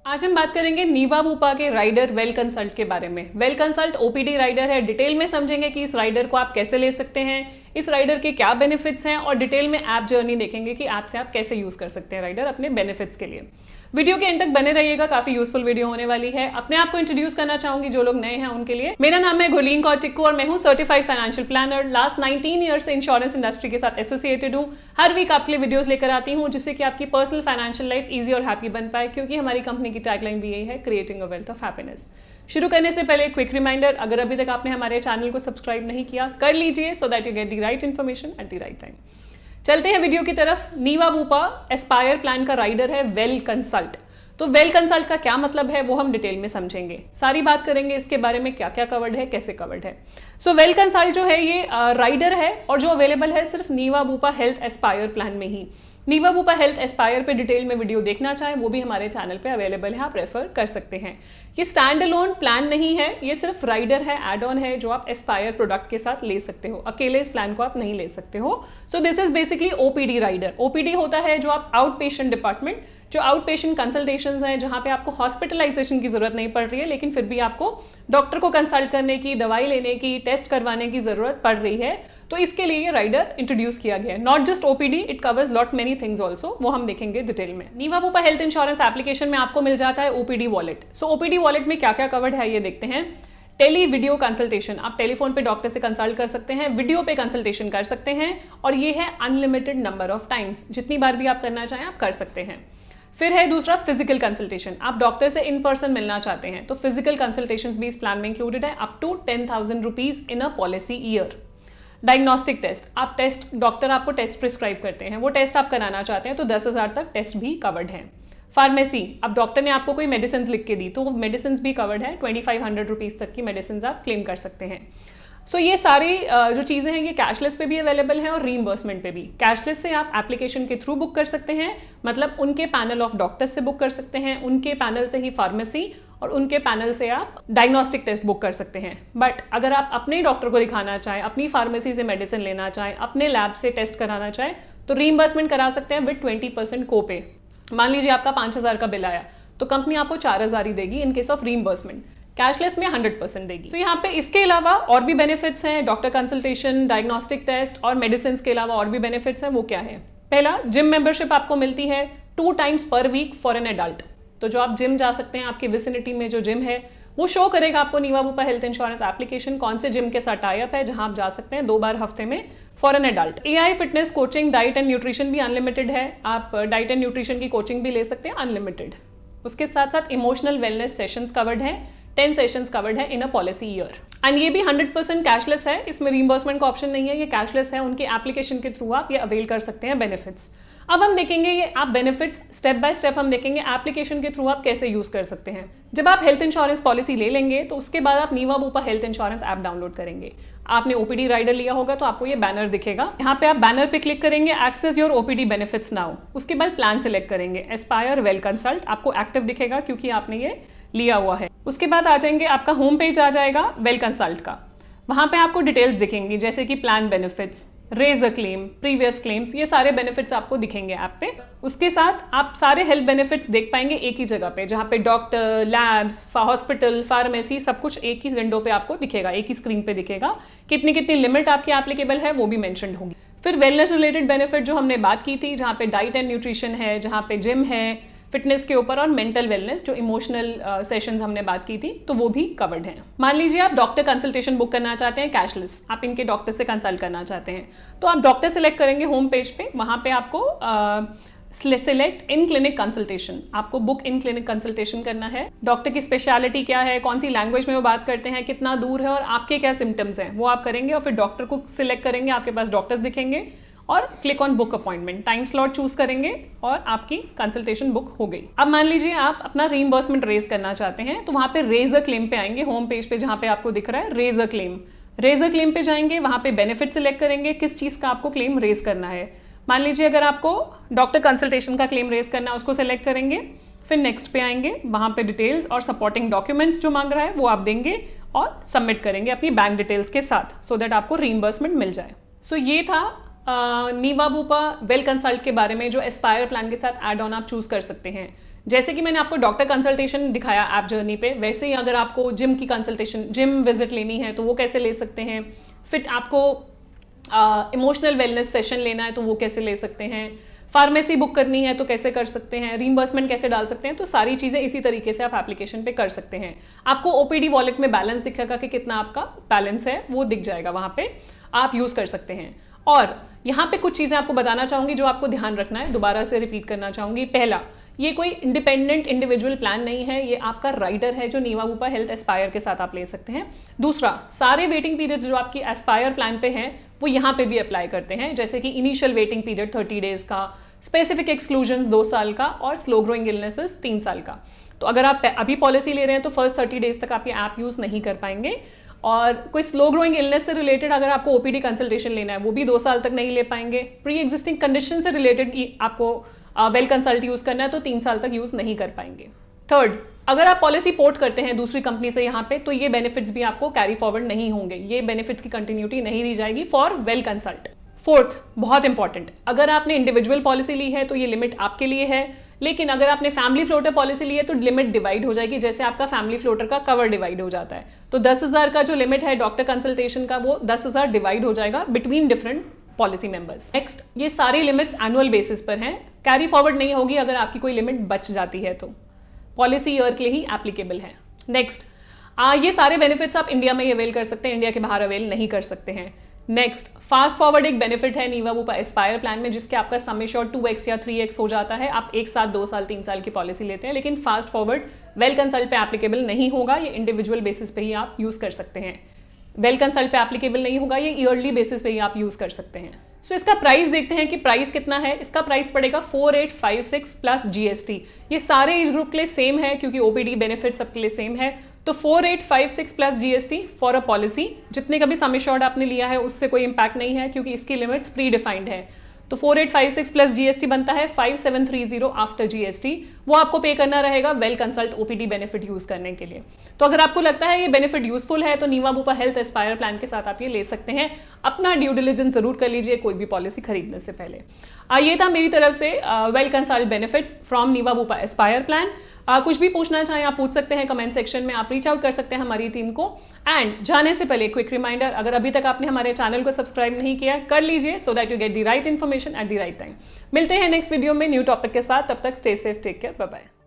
आज हम बात करेंगे नीवा बूपा के राइडर वेल कंसल्ट के बारे में। वेल कंसल्ट ओपीडी राइडर है। डिटेल में समझेंगे कि इस राइडर को आप कैसे ले सकते हैं, इस राइडर के क्या बेनिफिट्स हैं और डिटेल में ऐप जर्नी देखेंगे कि ऐप से आप कैसे यूज कर सकते हैं राइडर अपने बेनिफिट्स के लिए। वीडियो के एंड तक बने रहिएगा, काफी यूजफुल वीडियो होने वाली है। अपने आप को इंट्रोड्यूस करना चाहूंगी जो लोग नए हैं उनके लिए। मेरा नाम है गुरलीन कौर टिक्कू और मैं हूं certified financial planner. Last 19 years से इंश्योरेंस इंडस्ट्री के साथ एसोसिएटेड हूं। हर वीक आपके लिए वीडियोस लेकर आती हूं जिससे कि आपकी पर्सनल फाइनेंशियल लाइफ इजी और हैप्पी बन पाए, क्योंकि हमारी कंपनी की टैगलाइन भी यही है, creating a wealth of happiness. शुरू करने से पहले क्विक रिमाइंडर, अगर अभी तक आपने हमारे चैनल को सब्सक्राइब नहीं किया कर लीजिए so that you get the right information at the right time. चलते हैं वीडियो की तरफ। नीवा बूपा एस्पायर प्लान का राइडर है वेल कंसल्ट। तो वेल कंसल्ट का क्या मतलब है वो हम डिटेल में समझेंगे, सारी बात करेंगे इसके बारे में, क्या क्या कवर्ड है, कैसे कवर्ड है। सो वेल कंसल्ट जो है ये राइडर है और जो अवेलेबल है सिर्फ नीवा बूपा हेल्थ एस्पायर प्लान में ही। नीवा बूपा हेल्थ एस्पायर पे डिटेल में वीडियो देखना चाहें वो भी हमारे चैनल पे अवेलेबल है, आप रेफर कर सकते हैं। ये स्टैंड अलोन प्लान नहीं है, ये सिर्फ राइडर है, एड ऑन है जो आप एस्पायर प्रोडक्ट के साथ ले सकते हो। अकेले इस प्लान को आप नहीं ले सकते हो। So this is basically OPD rider. OPD होता है जो आप आउट पेशेंट डिपार्टमेंट, जो आउट पेशेंट कंसल्टेशंस हैं जहां पे आपको हॉस्पिटलाइजेशन की जरूरत नहीं पड़ रही है लेकिन फिर भी आपको डॉक्टर को कंसल्ट करने की, दवाई लेने की, टेस्ट करवाने की जरूरत पड़ रही है, तो इसके लिए ये राइडर इंट्रोड्यूस किया गया है। Not just OPD, it covers lot many things also, वो हम देखेंगे डिटेल में। नीवा बूपा हेल्थ इंश्योरेंस एप्लीकेशन में आपको मिल जाता है ओपीडी वॉलेट। सो ओपीडी वॉलेट में क्या क्या कवर्ड है ये देखते हैं। टेली वीडियो कंसल्टेशन, आप टेलीफोन पे डॉक्टर से कंसल्ट कर सकते हैं, वीडियो पे कंसल्टेशन कर सकते हैं और ये है अनलिमिटेड नंबर ऑफ टाइम्स, जितनी बार भी आप करना चाहें आप कर सकते हैं। फिर है दूसरा फिजिकल कंसल्टेशन, आप डॉक्टर से इन पर्सन मिलना चाहते हैं तो फिजिकल कंसल्टेशंस भी इस प्लान में इंक्लूडेड है, up to 10,000 rupees in a policy year. Diagnostic test, आप टेस्ट, डॉक्टर आपको टेस्ट प्रिस्क्राइब करते हैं, वो टेस्ट आप कराना चाहते हैं तो 10,000 तक टेस्ट भी कवर्ड है। फार्मेसी, अब डॉक्टर ने आपको कोई मेडिसिन लिख के दी तो वो मेडिसिन भी कवर्ड है, 2,500 रुपीज तक की मेडिसिन आप क्लेम कर सकते हैं। सो ये सारी जो चीज़ें हैं ये कैशलेस पे भी अवेलेबल है और रीइंबर्समेंट पे भी। कैशलेस से आप एप्लीकेशन के थ्रू बुक कर सकते हैं, मतलब उनके पैनल ऑफ डॉक्टर्स से बुक कर सकते हैं, उनके पैनल से ही फार्मेसी और उनके पैनल से आप डायग्नोस्टिक टेस्ट बुक कर सकते हैं। बट अगर आप अपने डॉक्टर को दिखाना चाहें, अपनी फार्मेसी से मेडिसिन लेना चाहें, अपने लैब से टेस्ट कराना चाहें तो रीइंबर्समेंट करा सकते हैं विद 20% कोपे। मान लीजिए आपका 5,000 का बिल आया तो कंपनी आपको 4,000 ही देगी in case of reimbursement, cashless में 100% देगी। तो यहाँ पे इसके अलावा और भी बेनिफिट्स हैं, डॉक्टर कंसल्टेशन, डायग्नोस्टिक टेस्ट और मेडिसिन के अलावा और भी बेनिफिट्स हैं। वो क्या है? पहला, जिम मेंबरशिप आपको मिलती है 2 टाइम्स पर वीक फॉर एन एडल्ट। तो जो आप जिम जा सकते हैं, आपकी विसिनिटी में जो जिम है वो शो करेगा आपको नीवा बूपा हेल्थ इंश्योरेंस एप्लीकेशन कौन से जिम के साथ टाई अप है, जहां आप जा सकते हैं 2 बार हफ्ते में for an adult. AI fitness coaching, diet and nutrition भी अनलिमिटेड है, आप डाइट एंड न्यूट्रिशन की कोचिंग भी ले सकते हैं अनलिमिटेड। उसके साथ साथ इमोशनल वेलनेस सेशंस कवर्ड है, 10 सेशंस कवर्ड है इन अ पॉलिसी ईयर। एंड ये भी 100% कैशलेस है, इसमें रीइंबर्समेंट का ऑप्शन नहीं है, ये कैशलेस है। उनकी एप्लीकेशन के थ्रू आप ये अवेल कर सकते हैं बेनिफिट्स। अब हम देखेंगे ये आप बेनिफिट्स स्टेप बाय स्टेप, हम देखेंगे एप्लीकेशन के थ्रू आप कैसे यूज कर सकते हैं। जब आप हेल्थ इंश्योरेंस पॉलिसी ले लेंगे तो उसके बाद आप Niva Bupa health insurance app download करेंगे। आपने ओपीडी राइडर लिया होगा तो आपको ये बैनर दिखेगा, यहाँ पे आप बैनर पे क्लिक करेंगे, access your OPD benefits now. उसके बाद प्लान सिलेक्ट करेंगे, एस्पायर वेल कंसल्ट आपको एक्टिव दिखेगा क्योंकि आपने ये लिया हुआ है। उसके बाद आ जाएंगे, आपका होम पेज आ जाएगा वेल कंसल्ट का, वहां पे आपको डिटेल्स दिखेंगी जैसे कि plan benefits, raise a claim, previous claims, ये सारे बेनिफिट्स आपको दिखेंगे ऐप पे। उसके साथ आप सारे हेल्थ बेनिफिट्स देख पाएंगे एक ही जगह पे, जहाँ पे डॉक्टर, लैब्स, हॉस्पिटल, फार्मेसी सब कुछ एक ही विंडो पे आपको दिखेगा, एक ही स्क्रीन पे दिखेगा। कितनी कितनी लिमिट आपकी एप्लीकेबल है वो भी मेंशन होगी। फिर वेलनेस रिलेटेड बेनिफिट जो हमने बात की थी, जहाँ पे डाइट एंड न्यूट्रिशन है, जहाँ पे जिम है, फिटनेस के ऊपर और मेंटल वेलनेस जो इमोशनल सेशंस हमने बात की थी तो वो भी कवर्ड हैं। मान लीजिए आप डॉक्टर कंसल्टेशन बुक करना चाहते हैं कैशलेस, आप इनके डॉक्टर से कंसल्ट करना चाहते हैं तो आप डॉक्टर सिलेक्ट करेंगे होम पेज पे, वहां पे आपको सिलेक्ट इन क्लिनिक कंसल्टेशन, आपको बुक इन क्लिनिक कंसल्टेशन करना है। डॉक्टर की स्पेशलिटी क्या है, कौन सी लैंग्वेज में वो बात करते हैं, कितना दूर है और आपके क्या सिम्टम्स हैं वो आप करेंगे और फिर डॉक्टर को सिलेक्ट करेंगे, आपके पास डॉक्टर्स दिखेंगे और click on book appointment, time slot choose करेंगे और आपकी कंसल्टेशन बुक हो गई। अब मान लीजिए आप अपना रीइंबर्समेंट रेज करना चाहते हैं तो वहां पे रेज अ क्लेम पे आएंगे, होम पेज पे जहां पे आपको दिख रहा है raise a claim. Raise a claim पे जाएंगे, वहां पे बेनिफिट सिलेक्ट करेंगे, किस चीज का आपको क्लेम रेज करना है। मान लीजिए अगर आपको डॉक्टर कंसल्टेशन का क्लेम रेज करना है उसको सिलेक्ट करेंगे, फिर नेक्स्ट पे आएंगे, वहां पे डिटेल्स और सपोर्टिंग डॉक्यूमेंट्स जो मांग रहा है वो आप देंगे और सबमिट करेंगे अपनी बैंक डिटेल्स के साथ, सो दैट आपको रीइंबर्समेंट मिल जाए। सो ये था नीवा बूपा वेल कंसल्ट के बारे में, जो एस्पायर प्लान के साथ एड ऑन आप चूज कर सकते हैं। जैसे कि मैंने आपको डॉक्टर कंसल्टेशन दिखाया ऐप जर्नी पे, वैसे ही अगर आपको जिम की कंसल्टेशन, जिम विजिट लेनी है तो वो कैसे ले सकते हैं, फिर आपको इमोशनल वेलनेस सेशन लेना है तो वो कैसे ले सकते हैं, फार्मेसी बुक करनी है तो कैसे कर सकते हैं, रीइंबर्समेंट कैसे डाल सकते हैं, तो सारी चीज़ें इसी तरीके से आप एप्लीकेशन पे कर सकते हैं। आपको ओपीडी वॉलेट में बैलेंस दिखेगा कि कितना आपका बैलेंस है, वो दिख जाएगा, वहाँ पे आप यूज़ कर सकते हैं। और यहाँ पे कुछ चीज़ें आपको बताना चाहूँगी जो आपको ध्यान रखना है, दोबारा से रिपीट करना चाहूँगी। पहला, ये कोई इंडिपेंडेंट इंडिविजुअल प्लान नहीं है, ये आपका राइडर है जो नीवा बुपा हेल्थ एस्पायर के साथ आप ले सकते हैं। दूसरा, सारे वेटिंग पीरियड्स जो आपकी एस्पायर प्लान पे हैं वो यहाँ पे भी अप्लाई करते हैं, जैसे कि इनिशियल वेटिंग पीरियड 30 डेज का, स्पेसिफिक एक्सक्लूजन्स 2 साल का और स्लो ग्रोइंग इलनेसेस 3 साल का। तो अगर आप अभी पॉलिसी ले रहे हैं तो फर्स्ट 30 डेज तक आप ये ऐप यूज़ नहीं कर पाएंगे। और कोई स्लो ग्रोइंग इलनेस से रिलेटेड अगर आपको ओपीडी कंसल्टेशन लेना है वो भी 2 साल तक नहीं ले पाएंगे। प्री एग्जिस्टिंग कंडीशन से रिलेटेड आपको वेल कंसल्ट यूज़ करना है तो 3 साल तक यूज़ नहीं कर पाएंगे। थर्ड, अगर आप पॉलिसी पोर्ट करते हैं दूसरी कंपनी से यहाँ पे तो ये बेनिफिट्स भी आपको कैरी फॉरवर्ड नहीं होंगे, ये बेनिफिट्स की कंटिन्यूटी नहीं दी जाएगी फॉर वेल कंसल्ट। फोर्थ, बहुत इंपॉर्टेंट, अगर आपने इंडिविजुअल पॉलिसी ली है तो ये लिमिट आपके लिए है, लेकिन अगर आपने फैमिली फ्लोटर पॉलिसी ली है तो लिमिट डिवाइड हो जाएगी, जैसे आपका फैमिली फ्लोटर का कवर डिवाइड हो जाता है। तो 10,000 का जो लिमिट है डॉक्टर कंसल्टेशन का वो 10,000 डिवाइड हो जाएगा between different policy members. Next, ये सारी लिमिट्स एनुअल बेसिस पर हैं, कैरी फॉरवर्ड नहीं होगी अगर आपकी कोई लिमिट बच जाती है तो पॉलिसी ईयर के लिए ही एप्लीकेबल है। नेक्स्ट, ये सारे बेनिफिट्स आप इंडिया में ही अवेल कर सकते हैं, इंडिया के बाहर अवेल नहीं कर सकते हैं। नेक्स्ट, फास्ट फॉरवर्ड एक बेनिफिट है नीवा बुपा एस्पायर प्लान में, जिसके आपका सम एश्योर्ड 2x या 3x हो जाता है। आप एक साथ 2 साल 3 साल की पॉलिसी लेते हैं, लेकिन फास्ट फॉरवर्ड वेल कंसल्ट पे एप्लीकेबल नहीं होगा, ये इंडिविजुअल बेसिस पे ही आप यूज कर सकते हैं। वेल कंसल्ट पे एप्लीकेबल नहीं होगा, ये ईयरली बेसिस पे ही आप यूज कर सकते हैं। सो इसका प्राइस देखते हैं कि प्राइस कितना है। इसका प्राइस पड़ेगा 4856 प्लस जीएसटी। ये सारे एज ग्रुप के लिए सेम है क्योंकि ओपीडी बेनिफिट सबके लिए सेम है। तो 4856 plus GST for a policy, जितने का भी सम एश्योर्ड आपने लिया है उससे कोई इंपैक्ट नहीं है क्योंकि इसकी लिमिट्स प्री डिफाइंड है। तो 4856 प्लस जीएसटी बनता है 5730 आफ्टर जीएसटी, वो आपको पे करना रहेगा well consult OPD benefit use करने के लिए। तो अगर आपको लगता है ये बेनिफिट यूजफुल है तो नीवा बुपा हेल्थ एस्पायर प्लान के साथ आप ये ले सकते हैं। अपना ड्यू डिलिजेंस जरूर कर लीजिए कोई भी पॉलिसी खरीदने से पहले। ये था मेरी तरफ से well consult benefits from Niva Bupa Aspire plan. कुछ भी पूछना चाहें आप पूछ सकते हैं कमेंट सेक्शन में, आप रीच आउट कर सकते हैं हमारी टीम को। एंड जाने से पहले क्विक रिमाइंडर, अगर अभी तक आपने हमारे चैनल को सब्सक्राइब नहीं किया कर लीजिए so that you get the right information at the right time. मिलते हैं नेक्स्ट वीडियो में न्यू टॉपिक के साथ, तब तक stay safe, take care, bye bye.